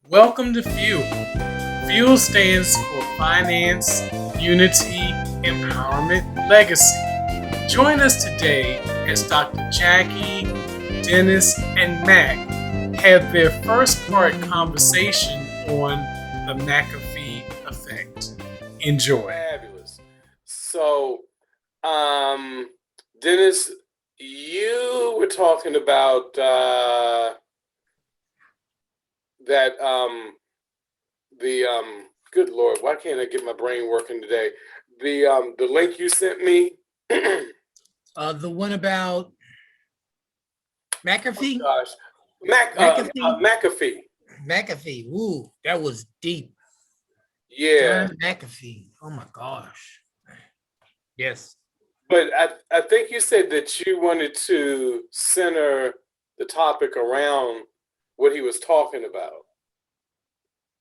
Welcome to FUEL. FUEL stands for Finance, Unity, Empowerment, Legacy. Join us today as Dr. Jackie, Dennis, and Mac have their first part conversation on the McAfee effect. Enjoy. Fabulous. So, Dennis, you were talking about that good Lord, why can't I get my brain working today? The link you sent me. The one about McAfee? Oh, gosh. McAfee. McAfee. Ooh, that was deep. Yeah. John McAfee. Oh my gosh. Yes. But I think you said that you wanted to center the topic around what he was talking about.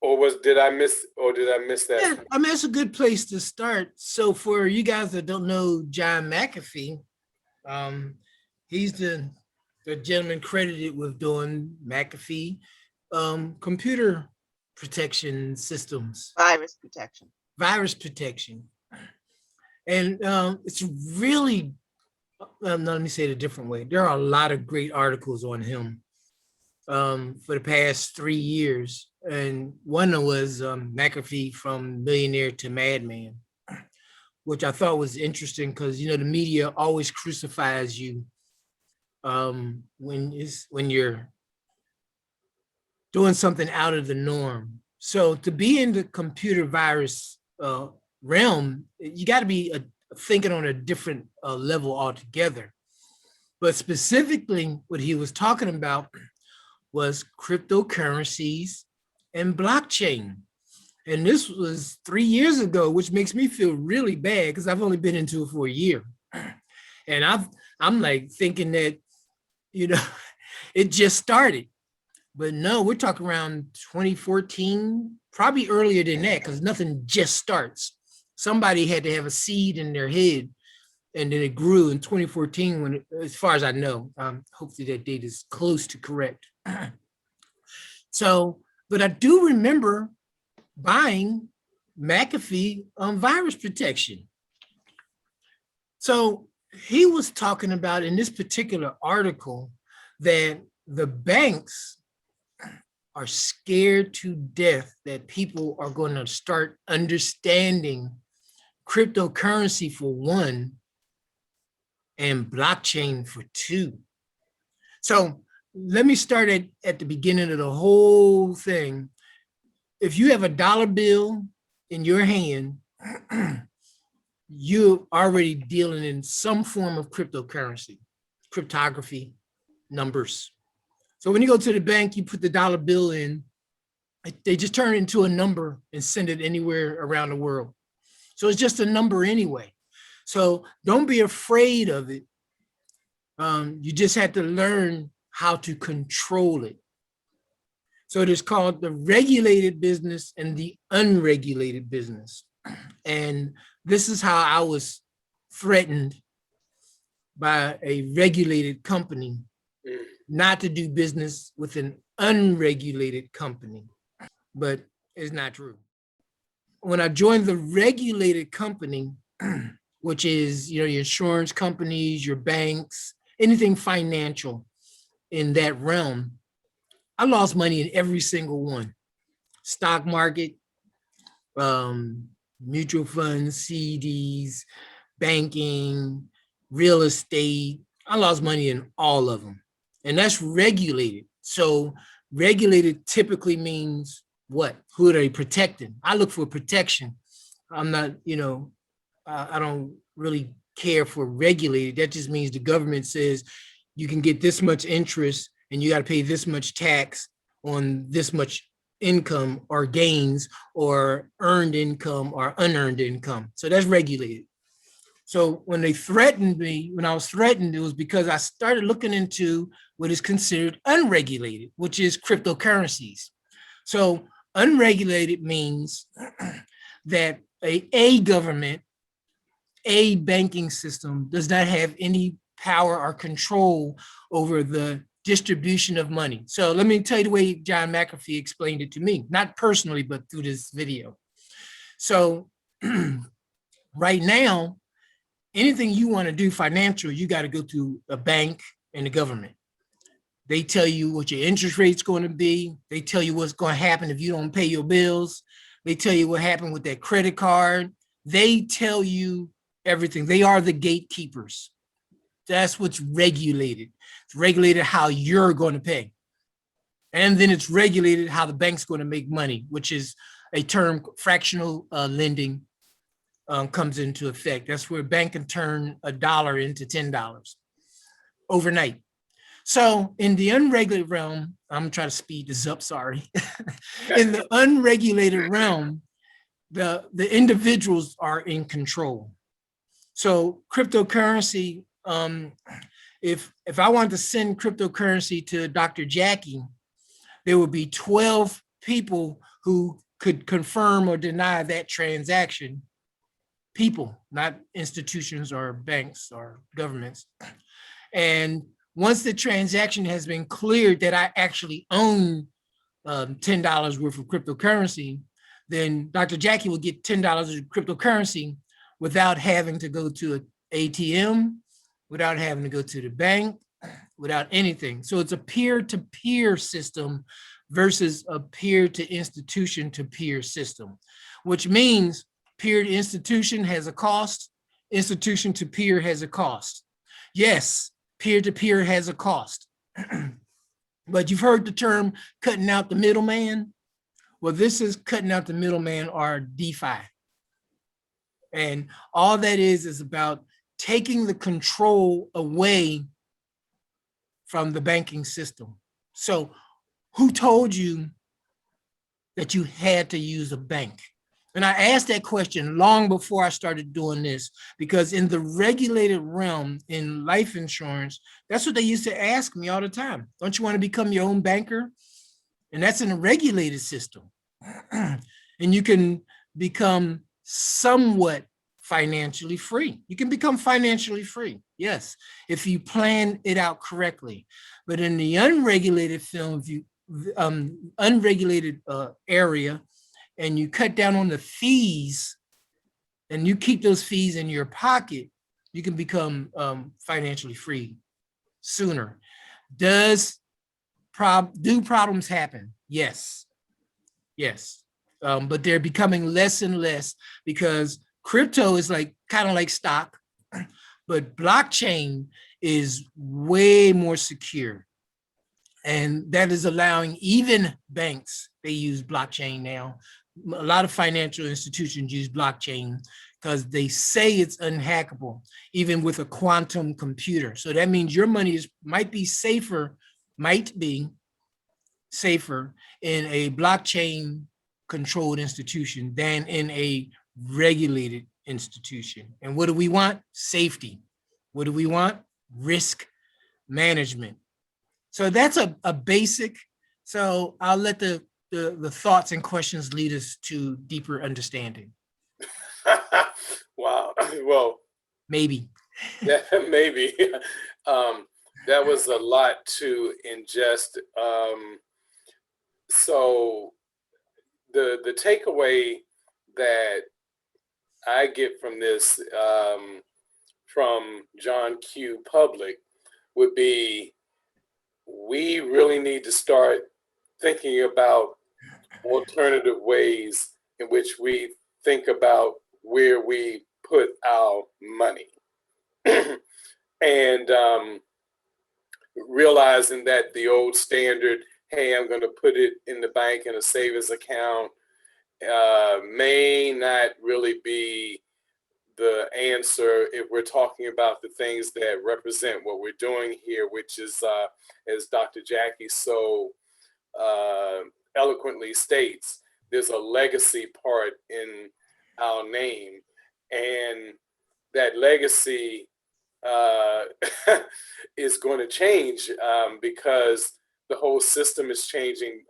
Or did I miss that? Yeah, I mean, it's a good place to start. So for you guys that don't know John McAfee, he's the gentleman credited with doing McAfee computer protection systems. Virus protection. And it's really, let me say it a different way. There are a lot of great articles on him for the past 3 years. And one was McAfee from Millionaire to Madman, which I thought was interesting because, the media always crucifies you when you're doing something out of the norm. So to be in the computer virus realm, you got to be thinking on a different level altogether. But specifically, what he was talking about was cryptocurrencies and blockchain. And this was 3 years ago, which makes me feel really bad because I've only been into it for a year. And I'm like thinking that, it just started. But no, we're talking around 2014, probably earlier than that, because nothing just starts. Somebody had to have a seed in their head, and then it grew in 2014, as far as I know. Hopefully that date is close to correct. So, but I do remember buying McAfee virus protection. So he was talking about in this particular article that the banks are scared to death that people are going to start understanding cryptocurrency for one and blockchain for two. So let me start at the beginning of the whole thing. If you have a dollar bill in your hand, you're already dealing in some form of cryptocurrency, cryptography, numbers. So when you go to the bank, you put the dollar bill in, they just turn it into a number and send it anywhere around the world. So it's just a number anyway. So don't be afraid of it. You just have to learn how to control it. So it is called the regulated business and the unregulated business. And this is how I was threatened by a regulated company not to do business with an unregulated company, but it's not true. When I joined the regulated company, which is, your insurance companies, your banks, anything financial in that realm, I lost money in every single one. Stock market, mutual funds, CDs, banking, real estate. I lost money in all of them. And that's regulated. So regulated typically means what? Who are they protecting? I look for protection. I'm not, I don't really care for regulated. That just means the government says you can get this much interest and you got to pay this much tax on this much income or gains or earned income or unearned income. So that's regulated. So when they threatened me, when I was threatened, it was because I started looking into what is considered unregulated, which is cryptocurrencies. So unregulated means that a government, a banking system does not have any power or control over the distribution of money. So let me tell you the way John McAfee explained it to me, not personally, but through this video. So right now, anything you want to do financial, you got to go through a bank and the government. They tell you what your interest rate's going to be. They tell you what's going to happen if you don't pay your bills. They tell you what happened with that credit card. They tell you everything. They are the gatekeepers. That's what's regulated. It's regulated how you're going to pay. And then it's regulated how the bank's going to make money, which is a term, fractional lending comes into effect. That's where a bank can turn $1 into $10 overnight. So in the unregulated realm, I'm trying to speed this up, sorry. In the unregulated realm, the individuals are in control. So cryptocurrency, if I wanted to send cryptocurrency to Dr. Jackie, there would be 12 people who could confirm or deny that transaction. People, not institutions or banks or governments. And once the transaction has been cleared that I actually own $10 worth of cryptocurrency, then Dr. Jackie will get $10 of cryptocurrency without having to go to an ATM, without having to go to the bank, without anything. So it's a peer-to-peer system versus a peer-to-institution to peer system, which means peer to institution has a cost, institution to peer has a cost. Yes, peer-to-peer has a cost. But you've heard the term cutting out the middleman. Well, this is cutting out the middleman, or DeFi. And all that is about taking the control away from the banking system. So who told you that you had to use a bank? And I asked that question long before I started doing this, because in the regulated realm in life insurance, that's what they used to ask me all the time. Don't you want to become your own banker? And that's in a regulated system. And you can become somewhat financially free. You can become financially free, yes, if you plan it out correctly. But in the unregulated unregulated area, and you cut down on the fees and you keep those fees in your pocket, you can become financially free sooner. Do problems happen? Yes, yes. But they're becoming less and less, because crypto is kind of like stock, but blockchain is way more secure. And that is allowing even banks, they use blockchain now. A lot of financial institutions use blockchain because they say it's unhackable, even with a quantum computer. So that means your money might be safer in a blockchain controlled institution than in a regulated institution. And what do we want? Safety. What do we want? Risk management. So that's a basic. So I'll let the thoughts and questions lead us to deeper understanding. Wow. Well, maybe. Yeah, maybe. That was a lot to ingest. So the takeaway that I get from this, from John Q. Public, would be, we really need to start thinking about alternative ways in which we think about where we put our money. And realizing that the old standard, hey, I'm going to put it in the bank in a savings account, may not really be the answer if we're talking about the things that represent what we're doing here, which is, as Dr. Jackie so eloquently states, there's a legacy part in our name, and that legacy is going to change because the whole system is changing.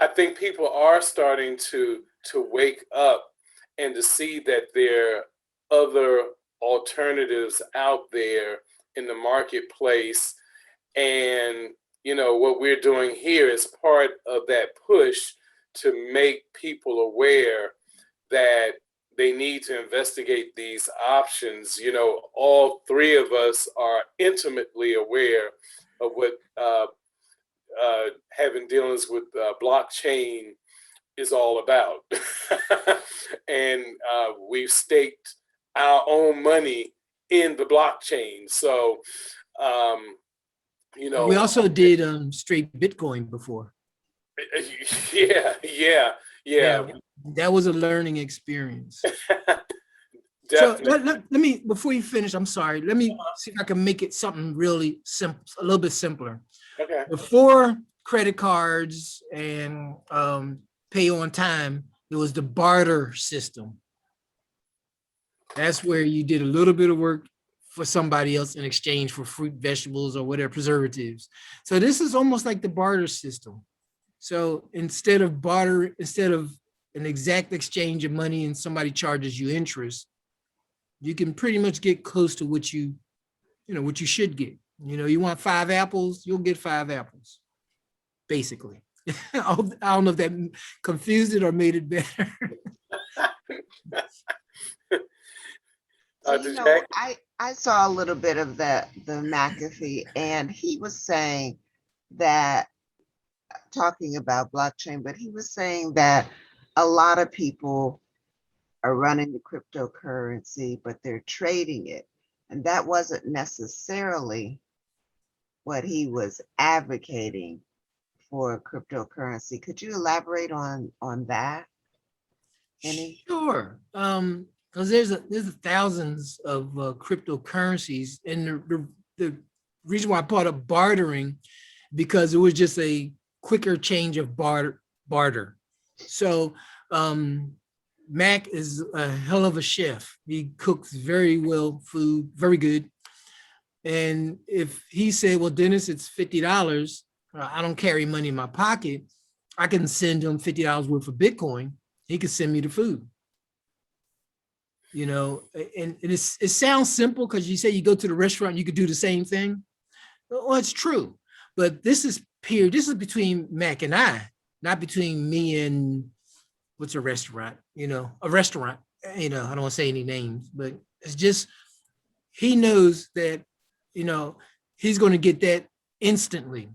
I think people are starting to wake up and to see that there are other alternatives out there in the marketplace, And, what we're doing here is part of that push to make people aware that they need to investigate these options. All three of us are intimately aware of what having dealings with blockchain is all about. And we've staked our own money in the blockchain. So, We also did straight Bitcoin before. Yeah. That was a learning experience. Definitely. So let me, before you finish, I'm sorry, let me see if I can make it something really simple, a little bit simpler. Okay. Before credit cards and pay on time, there was the barter system. That's where you did a little bit of work for somebody else in exchange for fruit, vegetables, or whatever, preservatives. So this is almost like the barter system. So instead of an exact exchange of money and somebody charges you interest, you can pretty much get close to what you should get. You want 5 apples, you'll get 5 apples, basically. I don't know if that confused it or made it better. So, I saw a little bit of the McAfee, and he was saying that, talking about blockchain, but he was saying that a lot of people are running the cryptocurrency, but they're trading it. And that wasn't necessarily what he was advocating for cryptocurrency. Could you elaborate on that? Any? Sure. Because there's thousands of cryptocurrencies, and the reason why I brought up bartering, because it was just a quicker change of barter. So Mac is a hell of a chef. He cooks very well food, very good. And if he said, well, Dennis, it's $50, I don't carry money in my pocket, I can send him $50 worth of Bitcoin. He could send me the food. And it sounds simple because you say you go to the restaurant, you could do the same thing. Well, it's true. But this is between Mac and I, not between me and what's a restaurant, a restaurant, I don't want to say any names, but it's just, he knows that, he's going to get that instantly.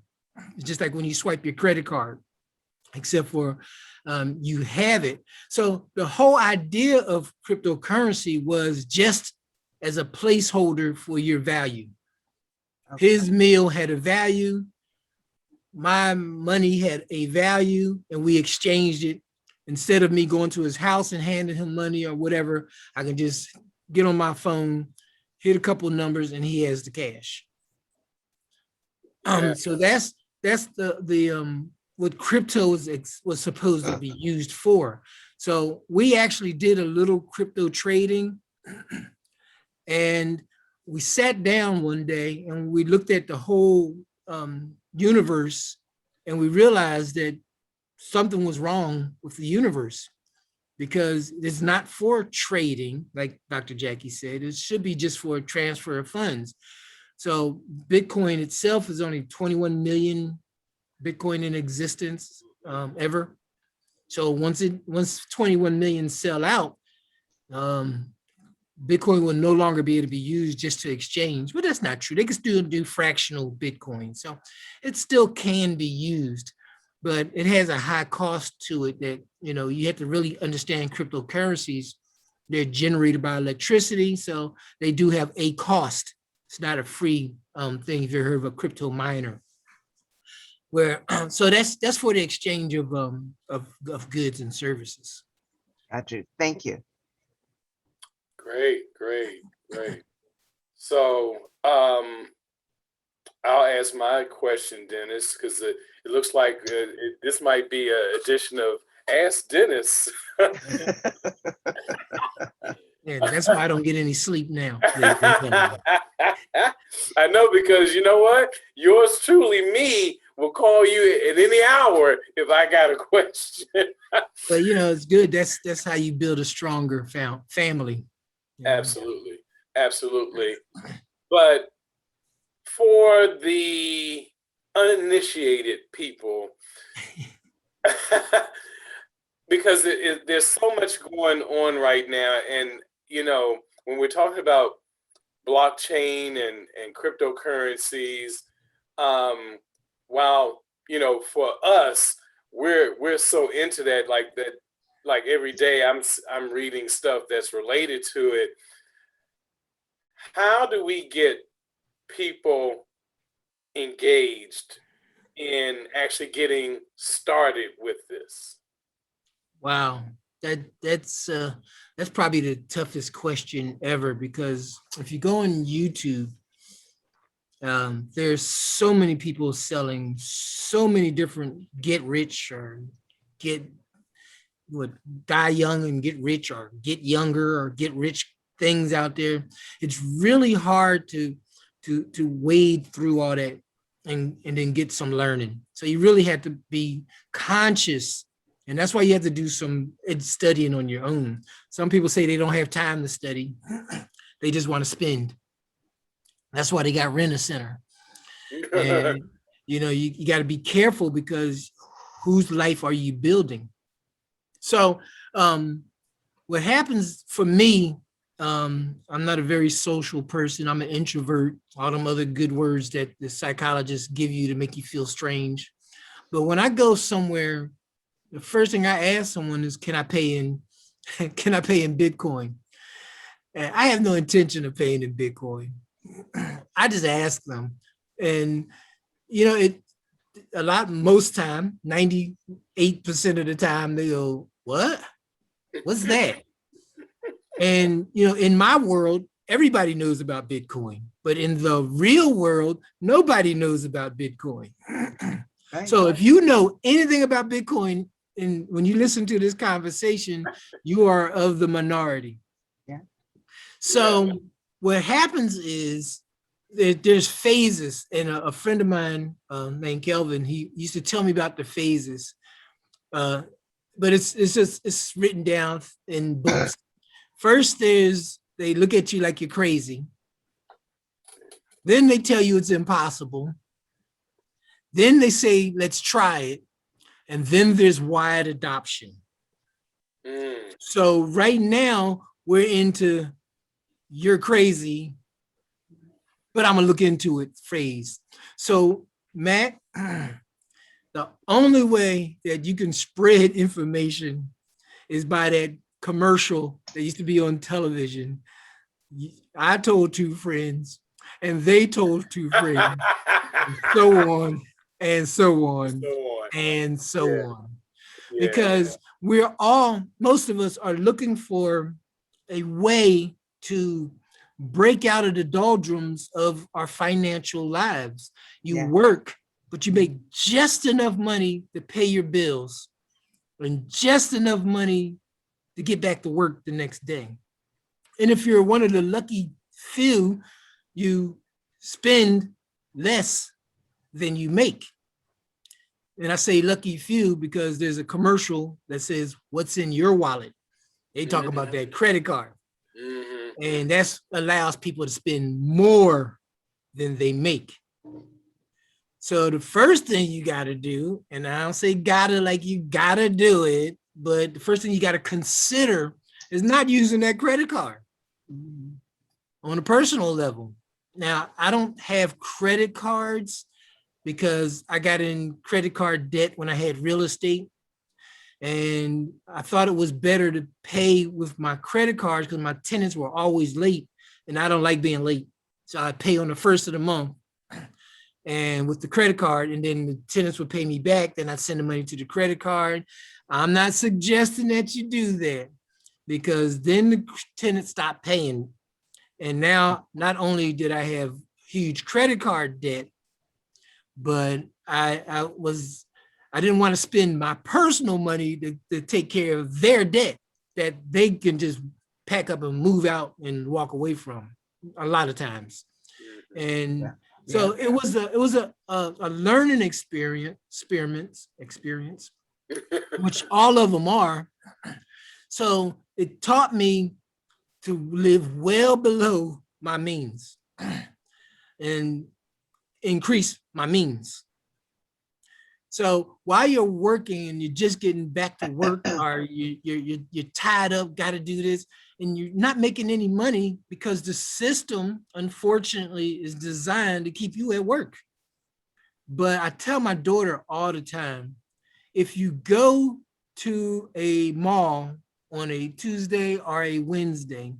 It's just like when you swipe your credit card, except for you have it. So the whole idea of cryptocurrency was just as a placeholder for your value. Okay. His meal had a value, my money had a value, and we exchanged it. Instead of me going to his house and handing him money or whatever, I can just get on my phone, hit a couple of numbers, and he has the cash. So that's the what crypto was supposed to be used for. So we actually did a little crypto trading, and we sat down one day and we looked at the whole universe, and we realized that something was wrong with the universe, because it's not for trading, like Dr. Jackie said. It should be just for transfer of funds. So Bitcoin itself is only 21 million Bitcoin in existence ever. So once 21 million sell out, Bitcoin will no longer be able to be used just to exchange. But that's not true. They can still do fractional Bitcoin. So it still can be used, but it has a high cost to it that, you have to really understand cryptocurrencies. They're generated by electricity, so they do have a cost. It's not a free thing. If you heard of a crypto miner, so that's for the exchange of goods and services. Gotcha. Thank you. Great. So I'll ask my question, Dennis, because it looks like this might be an edition of Ask Dennis. Yeah, that's why I don't get any sleep now. I know, because you know what? Yours truly, me, will call you at any hour if I got a question. But it's good. That's how you build a stronger family. Absolutely. But for the uninitiated people, because there's so much going on right now, and when we're talking about blockchain and cryptocurrencies, while for us, we're so into that, like every day I'm reading stuff that's related to it. How do we get people engaged in actually getting started with this? Wow, that's probably the toughest question ever, because if you go on YouTube, there's so many people selling so many different get rich or get what die young and get rich or get younger or get rich things out there. It's really hard to wade through all that and then get some learning. So you really have to be conscious, and that's why you have to do some studying on your own. Some people say they don't have time to study. They just want to spend. That's why they got Rent-A-Center. And you got to be careful, because whose life are you building? So what happens for me, I'm not a very social person. I'm an introvert, all them other good words that the psychologists give you to make you feel strange. But when I go somewhere, the first thing I ask someone is, can I pay in Bitcoin? And I have no intention of paying in Bitcoin. I just ask them. And most time, 98% of the time, they go, what? What's that? And in my world, everybody knows about Bitcoin, but in the real world, nobody knows about Bitcoin. Right. So if you know anything about Bitcoin, and when you listen to this conversation, you are of the minority. Yeah. So what happens is there's phases, and a friend of mine named Kelvin, he used to tell me about the phases, but it's written down in books. First, they look at you like you're crazy. Then they tell you it's impossible. Then they say, let's try it. And then there's wide adoption. So right now we're into you're crazy, but I'm gonna look into it phase. So Matt, the only way that you can spread information is by that commercial that used to be on television. I told two friends, and they told two friends, and so on, and so on, and so on. Because most of us are looking for a way to break out of the doldrums of our financial lives. You work, but you make just enough money to pay your bills and just enough money to get back to work the next day. And if you're one of the lucky few, you spend less than you make. And I say lucky few because there's a commercial that says, what's in your wallet? They talk about that credit card. And that allows people to spend more than they make. So the first thing you got to do, and I don't say gotta like you got to do it, but the first thing you got to consider is not using that credit card on a personal level. Now, I don't have credit cards because I got in credit card debt when I had real estate. And I thought it was better to pay with my credit cards because my tenants were always late and I don't like being late. So I pay on the first of the month and with the credit card, and then the tenants would pay me back. Then I'd send the money to the credit card. I'm not suggesting that you do that because then the tenants stopped paying. And now not only did I have huge credit card debt, but I didn't want to spend my personal money to take care of their debt that they can just pack up and move out and walk away from a lot of times. And so it was a learning experience, which all of them are. So it taught me to live well below my means. And increase my means. So while you're working and you're just getting back to work, or you're tied up, got to do this, and you're not making any money because the system, unfortunately, is designed to keep you at work. But I tell my daughter all the time, if you go to a mall on a Tuesday or a Wednesday,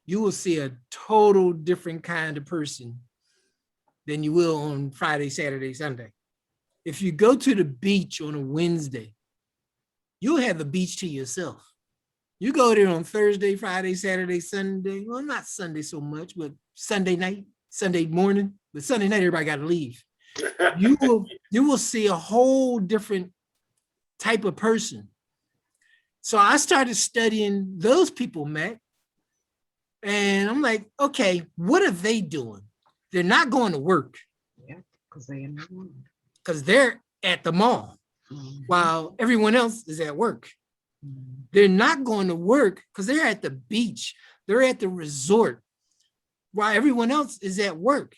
you will see a total different kind of person than you will on Friday, Saturday, Sunday. If you go to the beach on a Wednesday, you'll have the beach to yourself. You go there on Thursday, Friday, Saturday, Sunday. Well, not Sunday so much, but Sunday night, Sunday morning. But Sunday night, everybody got to leave. You will see a whole different type of person. So I started studying those people, Matt. And I'm like, okay, what are they doing? They're not going to work. Yeah, because they in the room. Because they're at the mall while everyone else is at work. They're not going to work because they're at the beach. They're at the resort while everyone else is at work.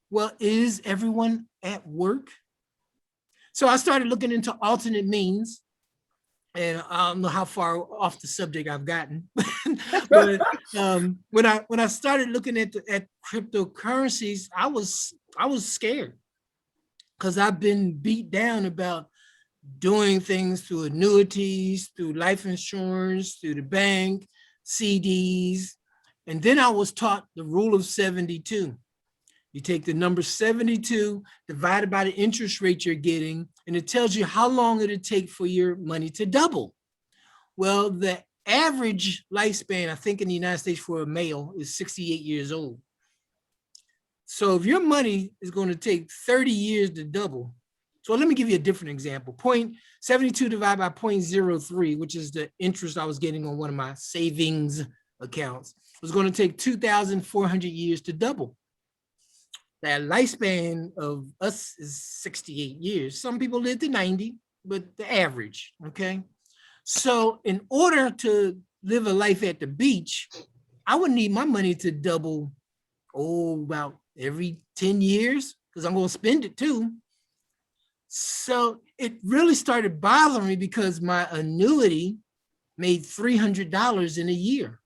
Well, is everyone at work? So I started looking into alternate means, and I don't know how far off the subject I've gotten, but when I started looking at cryptocurrencies, I was scared because I've been beat down about doing things through annuities, through life insurance, through the bank, CDs, and then I was taught the rule of 72. You take the number 72 divided by the interest rate you're getting, and it tells you how long it'll take for your money to double. Well, the average lifespan, I think in the United States for a male, is 68 years old. So if your money is going to take 30 years to double, so let me give you a different example. 0.72 divided by 0.03, which is the interest I was getting on one of my savings accounts, was going to take 2,400 years to double. That lifespan of us is 68 years. Some people live to 90, but the average, okay? So in order to live a life at the beach, I would need my money to double, about every 10 years, because I'm going to spend it too. So it really started bothering me because my annuity made $300 in a year.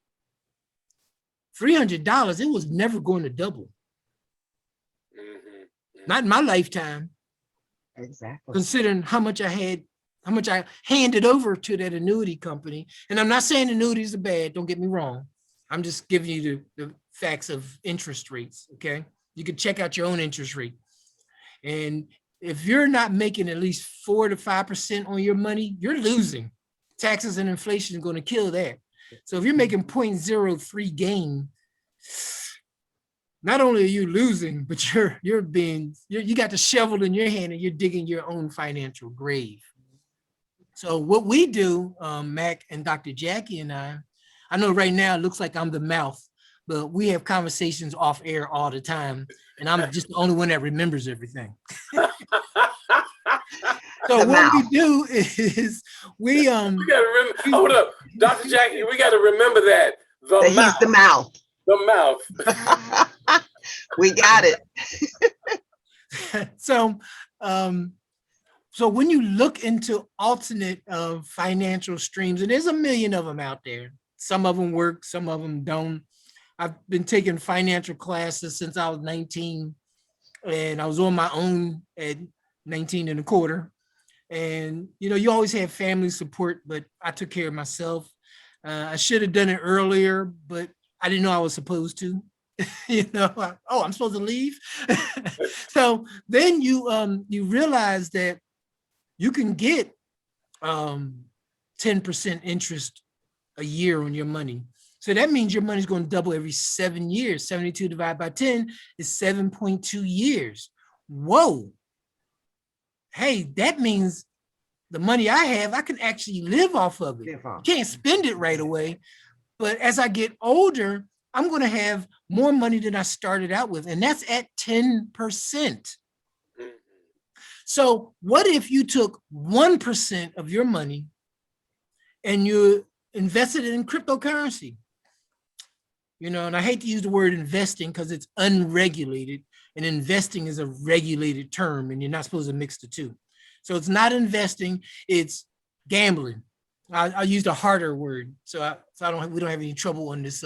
$300, it was never going to double. Not in my lifetime. Exactly. Considering how much I handed over to that annuity company. And I'm not saying annuities are bad, don't get me wrong. I'm just giving you the facts of interest rates, okay? You can check out your own interest rate. And if you're not making at least 4 to 5% on your money, you're losing. Taxes and inflation is going to kill that. So if you're making 0.03 gain, not only are you losing, but you got the shovel in your hand and you're digging your own financial grave. So what we do, Mac and Dr. Jackie and I know right now it looks like I'm the mouth, but we have conversations off air all the time, and I'm just the only one that remembers everything. So The what mouth. we do is we gotta remember. Hold up, Dr. Jackie. We gotta remember that He's the mouth. The mouth. We got it. So when you look into alternate financial streams, and there's a million of them out there, some of them work, some of them don't. I've been taking financial classes since I was 19, and I was on my own at 19 and a quarter. And, you always have family support, but I took care of myself. I should have done it earlier, but I didn't know I was supposed to. I'm supposed to leave. So then you realize that you can get 10% interest a year on your money. So that means your money's going to double every 7 years. 72 divided by 10 is 7.2 years. Whoa. Hey, that means the money I have, I can actually live off of it. Can't spend it right away. But as I get older, I'm going to have more money than I started out with. And that's at 10%. So what if you took 1% of your money and you invested it in cryptocurrency? And I hate to use the word investing because it's unregulated. and investing is a regulated term, and you're not supposed to mix the two. So it's not investing, it's gambling. I used a harder word, so we don't have any trouble on this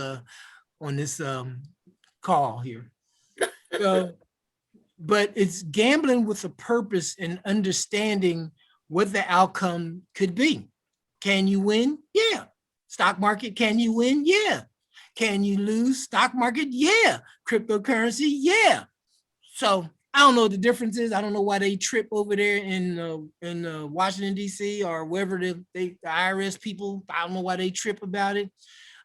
call here. So, but it's gambling with a purpose and understanding what the outcome could be. Can you win? Yeah. Stock market, can you win? Yeah. Can you lose? Stock market? Yeah. Cryptocurrency? Yeah. So I don't know what the difference is. I don't know why they trip over there in Washington, D.C. or wherever the IRS people, I don't know why they trip about it,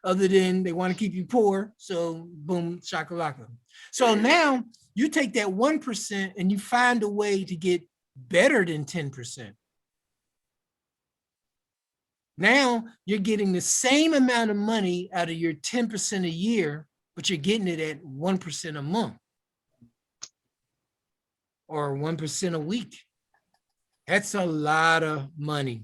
other than they want to keep you poor. So boom, shakalaka. So now you take that 1% and you find a way to get better than 10%. Now you're getting the same amount of money out of your 10% a year, but you're getting it at 1% a month or 1% a week. That's a lot of money.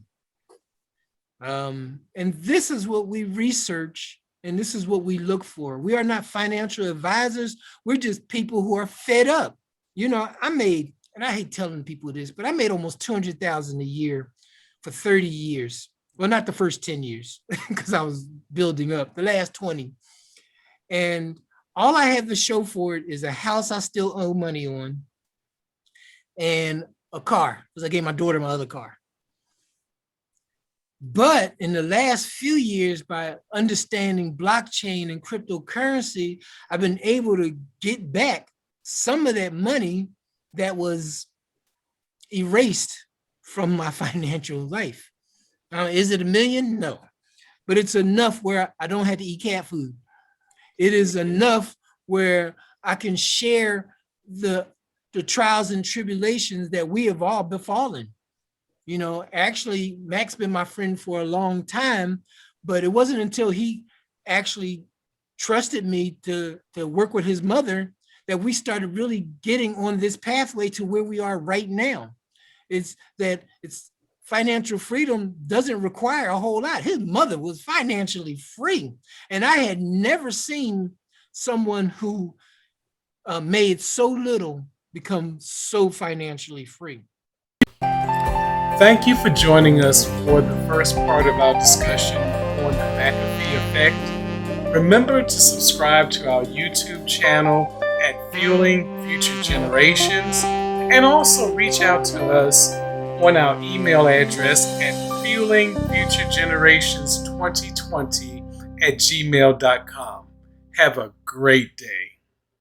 And this is what we research, and this is what we look for. We are not financial advisors. We're just people who are fed up. You know, I made, and I hate telling people this, but I made almost $200,000 a year for 30 years. Well, not the first 10 years, because I was building up, the last 20. And all I have to show for it is a house I still owe money on, and a car, because I gave my daughter my other car. But in the last few years, by understanding blockchain and cryptocurrency, I've been able to get back some of that money that was erased from my financial life. Now, is it $1 million? No, but it's enough where I don't have to eat cat food. It is enough where I can share the trials and tribulations that we have all befallen. You know, actually, Mac's been my friend for a long time, but it wasn't until he actually trusted me to work with his mother that we started really getting on this pathway to where we are right now. It's financial freedom doesn't require a whole lot. His mother was financially free, and I had never seen someone who made so little become so financially free. Thank you for joining us for the first part of our discussion on the McAfee effect. Remember to subscribe to our YouTube channel at Fueling Future Generations, and also reach out to us on our email address at fuelingfuturegenerations2020@gmail.com. Have a great day.